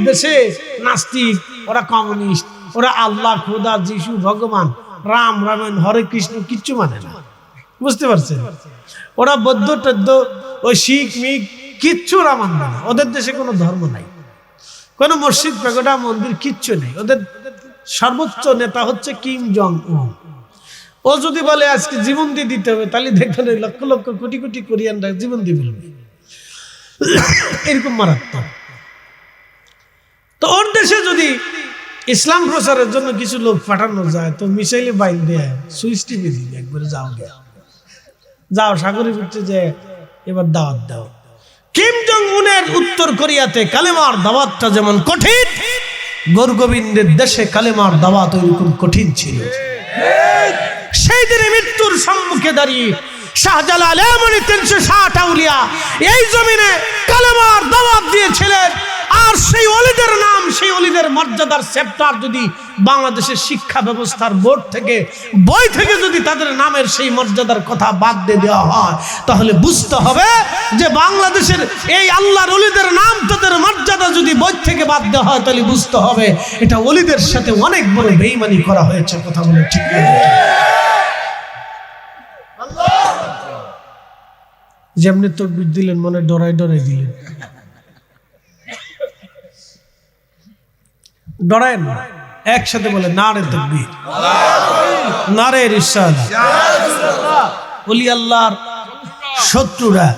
দেশে নাস্তিক, ওরা কমিউনিস্ট, ওরা আল্লাহ, খোদা, যিশু, ভগবান, রাম, রামায়ণ, হরে কৃষ্ণ কিচ্ছু মানে না, বুঝতে পারছেন? ওরা বৌদ্ধ টদ্য, ওই শিখ মিখ কিচ্ছু ওরা মানবে না। ওদের দেশে কোনো ধর্ম নাই, কোনো মসজিদ, পেগোডা, মন্দির কিচ্ছু নেই। ওদের সর্বোচ্চ নেতা হচ্ছে কিম জং উন। ও যদি বলে আজকে জীবন দিয়ে দিতে হবে, তাহলে দেখবেন ওই লক্ষ লক্ষ কোটি কোটি কোরিয়ানরা জীবন দিয়ে বলবে, এরকম মারাত্মক। তো ওর দেশে যদি ইসলাম প্রচারের জন্য কিছু লোক পাঠানো যায়, তো মিসাইলে বাইন দেয়, সুইচ টিপে দিবে একবারে, যাও গে, যাও সাগরে ফিরতে, যে এবার দাওয়াত দাও। কিম জং উনের উত্তর কোরিয়াতে কালেমার দাওয়াতটা যেমন কঠিন, গৌর গোবিন্দের দেশে কালেমার দাওয়াত ওইরকম কঠিন ছিল। সেই দিনে মৃত্যুর সম্মুখে দাঁড়িয়ে শাহজালাল এমনই 360 আউলিয়া এই জমিনে কালেমার দাওয়াত দিয়েছিলেন। আর সেই ওলিদের নাম, সেই ওলিদের মর্যাদার চ্যাপ্টার যদি বাংলাদেশের শিক্ষা ব্যবস্থার বোর্ড থেকে, বই থেকে যদি তাদের নামের সেই মর্যাদার কথা বাদ দিয়ে দেওয়া হয়, তাহলে বুঝতে হবে যে বাংলাদেশের এই আল্লাহর ওলিদের নাম, তাদের মর্যাদা যদি বই থেকে বাদ দেওয়া হয়, তাহলে বুঝতে হবে এটা ওলিদের সাথে অনেক বড় বেঈমানি করা হয়েছে। কথা বলে ঠিক না? যেমনি তাকবীর দিলেন, মনে ডরাই ডরাই দিলেন, ডরায় না, একসাথে বলে নারে তাকবীর, নারে রিসালাত। ওলি আল্লাহর শত্রুরা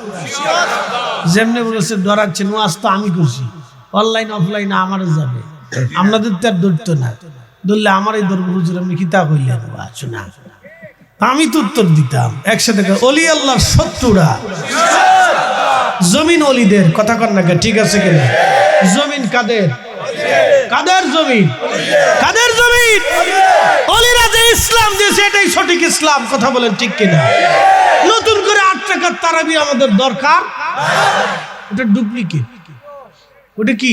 যেমনি বলেছে ডরাচ্ছেন, ওয়াজ তো আমি করছি, অনলাইন অফলাইন আমারও যাবে, আপনাদের তো আর ধরতো না, ধরলে আমারই ধরবো, হুজুর আপনি কিতাব হইলেন, শোনা আমি তো উত্তর দিতাম। একসাথে ওলি আল্লাহর শত্রুরা, জমিন ওলিদের, কথা কর না, ঠিক আছে কিনা? জমিন কাদের? কাদের জমিন? কাদের জমিন? ওলিরা যে ইসলাম দিয়েছে এটাই সঠিক ইসলাম, কথা বলেন ঠিক কিনা? নতুন করে 8 টাকার তারাবি আমাদের দরকার, ওটা ডুপ্লিকেট। ওটা কি?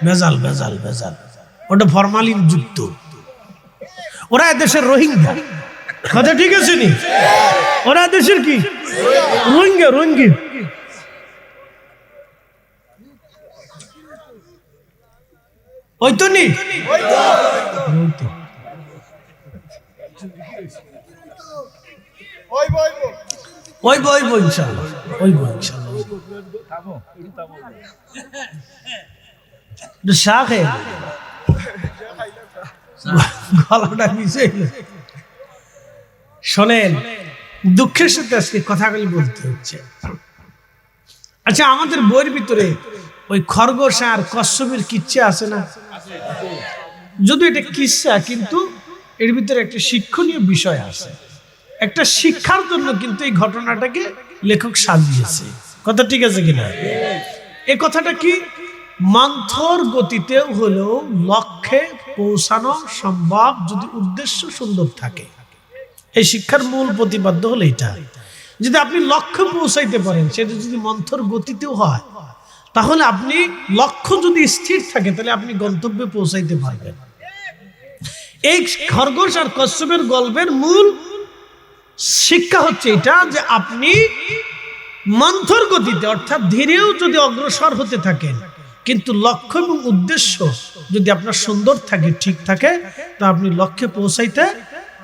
ভেজাল, ভেজাল, ভেজাল, ওটা ফরমালিন যুক্ত। ওরা দেশের রোহিঙ্গা, কথা ঠিক আছে নি? ওরা দেশের কি? রোহিঙ্গা, রোহিঙ্গি। ওই তো নি, ওই বই বই ইনশাআল্লাহ, ওই বই ইনশাআল্লাহ। শাহে গলাটা মিশে। শোনেন, দুঃখের সাথে আজকে কথাগুলি বলতে হচ্ছে। আচ্ছা, আমাদের বইয়ের ভিতরে ওই খরগোশ আর কচ্ছপের কিচ্ছা আছে না? যদি এটা কিচ্ছা, কিন্তু এর ভিতরে একটা শিক্ষণীয় বিষয় আছে, একটা শিক্ষার জন্য কিন্তু এই ঘটনাটাকে লেখক সাজিয়েছে, কথা ঠিক আছে কিনা? এই কথাটা কি? মন্থর গতিতেও হলেও লক্ষ্যে পৌঁছানো সম্ভব যদি উদ্দেশ্য সুন্দর থাকে। এই শিক্ষার মূল প্রতিপাদ্য হলো এটা, যদি আপনি লক্ষ্যে পৌঁছাইতে পারেন, সেটা যদি মন্থর গতিতেও হয়, তাহলে আপনি লক্ষ্য যদি স্থির থাকে, তাহলে আপনি গন্তব্যে পৌঁছাইতে পারবেন। এই খরগোশ আর কচ্ছপের গল্পের মূল শিক্ষা হচ্ছে এটা, যে আপনি মন্থর গতিতে, অর্থাৎ ধীরেও যদি অগ্রসর হতে থাকেন, কিন্তু লক্ষ্য এবং উদ্দেশ্য যদি আপনার সুন্দর থাকে, ঠিক থাকে, তা আপনি লক্ষ্যে পৌঁছাইতে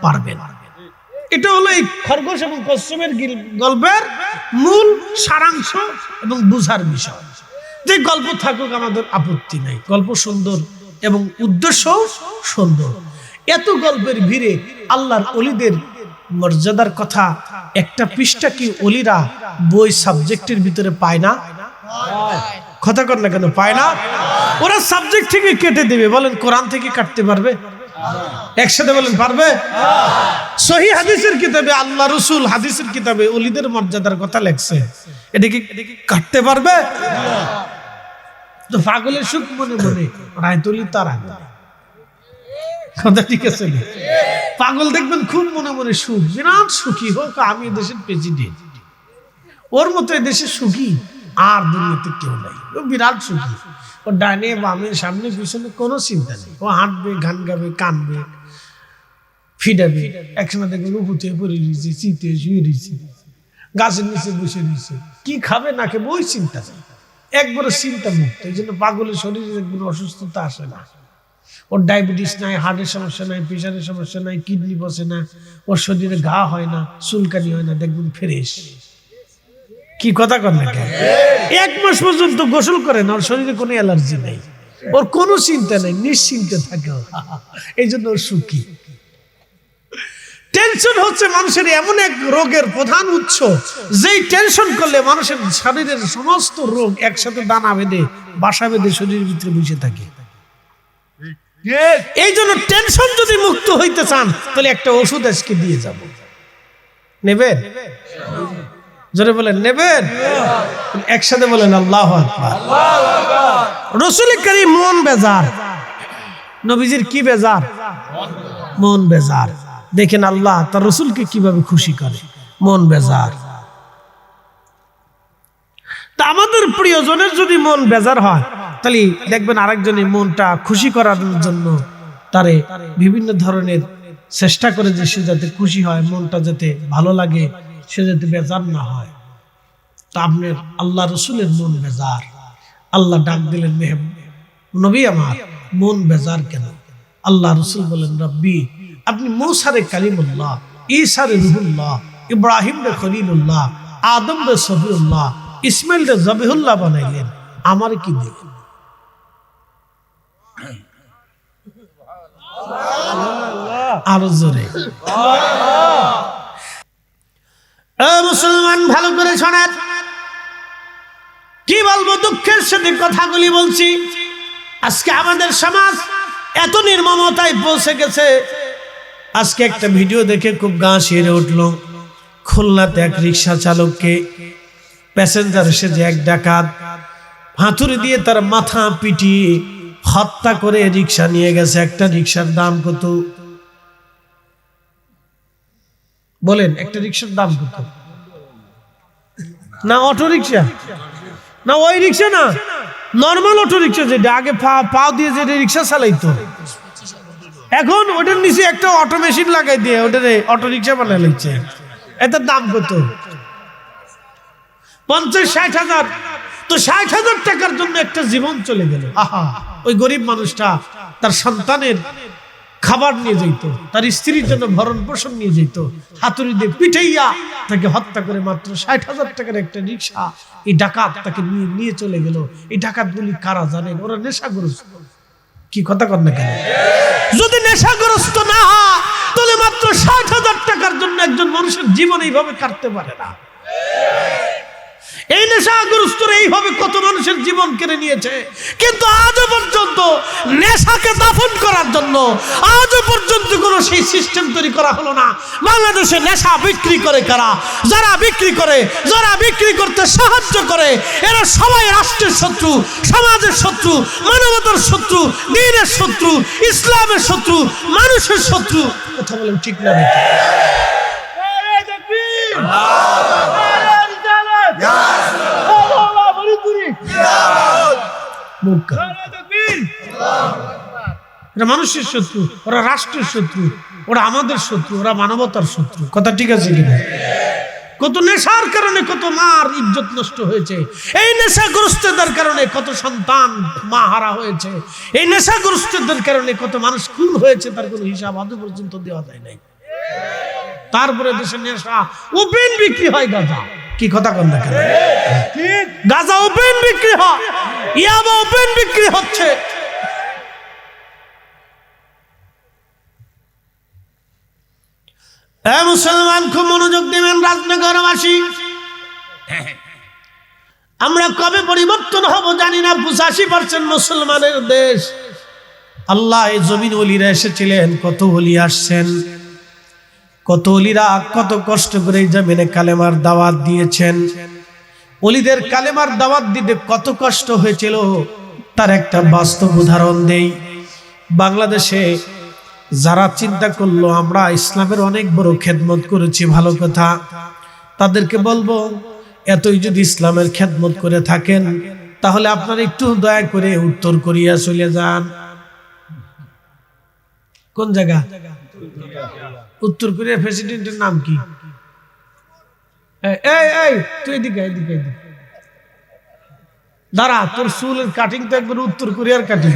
পারবেন। এটা হলো এই খরগোশ এবং কচ্ছপের গল্পের মূল সারাংশ এবং বুঝার বিষয়। যে গল্প থাকুক আমাদের আপত্তি নাই, গল্প সুন্দর এবং উদ্দেশ্য সুন্দর। এত গল্পের ভিড়ে আল্লাহর ওলিদের মর্যাদার কথা একটা পৃষ্ঠা কি ওলিরা বই সাবজেক্টের ভিতরে পায় না? কথা কর না কেন, পায় না? ওরা সাবজেক্ট থেকে কেটে দেবে। বলেন কোরআন থেকে কাটতে পারবে? একসাথে বলেন পারবে? সহিহ হাদিসের কিতাবে আল্লাহ রাসূল হাদিসের কিতাবে ওলিদের মর্যাদার কথা লেখছে, এটা কি কাটতে পারবে? তো পাগলের সুখ মনে মনে রায়তুলি তারা, কথা ঠিক আছে? পাগল দেখবেন খুব মনে মনে সুখ, বিরাট সুখী, হোক আমি দেশের প্রেসিডেন্ট, ওর মতো দেশে সুখী আর দুনিয়াতে কেউ নাই, ও বিরাট সুখী। ও ডানে বামে সামনে পিছনে কোনো চিন্তা নেই, ও হাঁটবে, গান গাবে, কানবে, ফিডাবে। একসময় দেখবেন উপুতে পড়ে রয়েছে, চিতে শুয়ে রয়েছে, গাছের নিচে বসে রয়েছে, কি খাবে না খেয়ে ওই চিন্তা নেই। একবারে চিন্তা মুক্ত, এই জন্য পাগলের শরীরে কোনো অসুস্থতা আসে না। ওর ডায়াবেটিস নাই, হার্টের সমস্যা নাই, প্রেশারের সমস্যা নাই, কিডনি বসে না, ওর শরীরে ঘা হয় না, চুলকানি হয় না, দেখবেন ফ্রেশ। কি কথা কর না কেন? 1 মাস পর্যন্ত গোসল করে না, ওর শরীরে কোনো অ্যালার্জি নেই, ওর কোনো চিন্তা নেই, নিশ্চিন্তে থাকে, এই জন্য ওর সুখী। টেনশন হচ্ছে মানুষের এমন এক রোগের প্রধান উৎস, যেই টেনশন করলে মানুষের শরীরের সমস্ত রোগ একসাথে দানা বেঁধে বাসা বেঁধে শরীরের ভিতরে বসে থাকে। এই জন্য টেনশন যদি মুক্ত হইতে চান তাহলে একটা ওষুধ আজকে দিয়ে যাব, নেবেন? জোরে বলেন নেবেন? একসাথে বলেন আল্লাহু আকবার। রাসূল করিম মন বেজার, নবীজির কি বেজার? মন বেজার। দেখেন আল্লাহ তার রাসূলকে কিভাবে খুশি করে, মন বেজার। তা আমাদের প্রিয়জনের যদি মন বেজার হয় তাহলে দেখবেন আরেকজনের মনটা খুশি করার জন্য তারে বিভিন্ন ধরনের চেষ্টা করে যে সে যাতে খুশি হয়, মনটা যাতে ভালো লাগে, সে যাতে বেজার না হয়। তা আপনার আল্লাহ রসুলের মন বেজার, আল্লাহ ডাক দিলেন নবী আমার মন বেজার কেন? আল্লাহ রসুল বলেন রব্বি, আপনি মূসারে কালিমুল্লাহ, ঈসারে রুহুল্লাহ, ইব্রাহিম রে খলিলুল্লাহ, আদম রে সফিউল্লাহ, ইসমাইল রে জবিহুল্লাহ বানাইলেন, আমার কি দিলেন? আরো জোরে মুসলমান ভালো করে শোনেন, কি বলবো, দুঃখের সাথে কথাগুলি বলছি। আজকে আমাদের সমাজ এত নির্মমতায় পৌঁছে গেছে। আজকে একটা ভিডিও দেখে খুব গা শিউরে উঠলো। খুলনাতে এক রিক্সা চালককে প্যাসেঞ্জার এসে যে এক ডাকাত হাতুড়ি দিয়ে তার মাথা পিটিয়ে হত্যা করে রিক্সা নিয়ে গেছে। একটা রিক্সার দাম কত বলেন? একটা রিক্সার দাম কত? না অটো রিক্সা, না ওই রিক্সা, না নর্মাল অটো রিক্সা, যেটা আগে পাও দিয়ে যে রিক্সা চালাইতো, এখন ওটার নিচে একটা অটো মেশিন লাগাই দিয়ে ওটারে অটো রিক্সা বানাই লাগছে। এটার দাম কত? 50-60 হাজার। তো 60 হাজার টাকার জন্য একটা জীবন চলে গেল। আহা, ওই গরিব মানুষটা তার সন্তানের খাবার নিয়ে যেত, তার স্ত্রীর জন্য ভরণ পোষণ নিয়ে যেত, হাতুড়ি দিয়ে পিটাইয়া তাকে হত্যা করে মাত্র 60 হাজার টাকার একটা রিক্সা এই ডাকাত তাকে নিয়ে চলে গেল। এই ডাকাতগুলি কারা জানেন? ওরা নেশাগ্রস্ত। কি কথা কর না কেন? যদি নেশাগ্রস্ত না হয় তাহলে মাত্র 60 হাজার টাকার জন্য একজন মানুষের জীবন এইভাবে কাটতে পারে না। এই নেশাগ্রস্তরা এইভাবে কত মানুষের জীবন কেড়ে নিয়েছে, কিন্তু আজও পর্যন্ত নেশাকে দাফন করার জন্য আজও পর্যন্ত কোনো সেই সিস্টেম তৈরি করা হলো না। বাংলাদেশে নেশা বিক্রি করে কারা? যারা বিক্রি করে, যারা বিক্রি করতে সাহায্য করে, এরা সবাই রাষ্ট্রের শত্রু, সমাজের শত্রু, মানবতার শত্রু, দ্বীনের শত্রু, ইসলামের শত্রু, মানুষের শত্রু। কথা বলেন ঠিক না? মানুষের শত্রু, ওরা রাষ্ট্রের শত্রু, ওরা আমাদের শত্রু, ওরা মানবতার শত্রু। কথা ঠিক আছে কিনা? কত নেশার কারণে কত মার ইজ্জত নষ্ট হয়েছে, এই নেশাগ্রস্তদের কারণে কত সন্তান মা হারা হয়েছে, এই নেশাগ্রস্তদের কারণে কত মানুষ খুন হয়েছে, তার কোনো হিসাব আজ পর্যন্ত দেওয়া যায় নাই। তারপরে দেশে নেশা ওপেন বিক্রি হয়। গাঁজা, কি কথা কন না কেন? গাঁজা ওপেন বিক্রি হয়, ইয়াবা ওপেন বিক্রি হচ্ছে। মুসলমান খুব মনোযোগ দেবেন, রাজনগরবাসী। আমরা কবে পরিবর্তন হব জানি না। 85% মুসলমানের দেশ। আল্লাহ এই জমিন ওলিরা এসেছিলেন, কত ওলি আসছেন, কত ওলিরা কত কষ্ট করে এই জমিনে কালেমার দাওয়াত দিয়েছেন। ওলিদের কালেমার দাওয়াত দিতে কত কষ্ট হয়েছিল তার একটা বাস্তব উদাহরণ দেই। বাংলাদেশে যারা চিন্তা করলো আমরা ইসলামের অনেক বড় খেদমত করেছি, ভালো কথা, তাদেরকে বলবো এতই যদি ইসলামের খেদমত করে থাকেন তাহলে আপনারা একটু দয়া করে উত্তর কোরিয়া চলে যান। কোন জায়গা? উত্তর কোরিয়ার প্রেসিডেন্টের নাম কি? এই তুই এদিকে এদিকে এদিকে। দাঁড়া, তোর চুলের কাটিং তো একবার উত্তর কোরিয়ার কাটিং।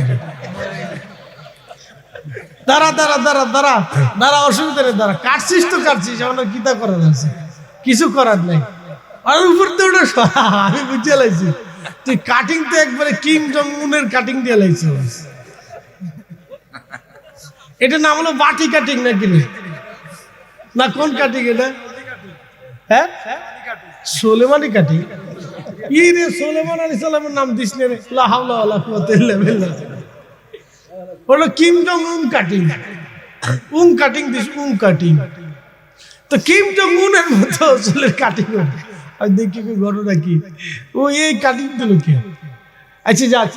দাঁড়া দাঁড়া দাঁড়া দাঁড়া দাঁড়া, অসুবিধা নেই, দাঁড়া, কাটছিস তো কাটছিস, আমার কিতা করার আছে, কিছু করার নাই। আর উপর তো ওটা আমি বুঝে লাইছি, তুই কাটিং তো একবারে কিম জং উনের কাটিং দিয়ে লাইছিস। এটা নাম হলো বাটি কাটিং নাকি রে? না কোন কাটিং এটা? হ্যাঁ, সোলেমানি কাটিং। ই রে, সোলেমান আলাইহিস সালামের নাম দিস রে, লা হাওলা ওয়ালা কুওয়াতা ইল্লা বিল্লাহ। হলো কিম জং উন কাটিং, উন কাটিং দিস, উন কাটিং। তো কিম জং উনের মতো চুলের কাটিং আর দেখি ঘটনা কি, ও এই কাটিং দিল কে? আচ্ছা যাক,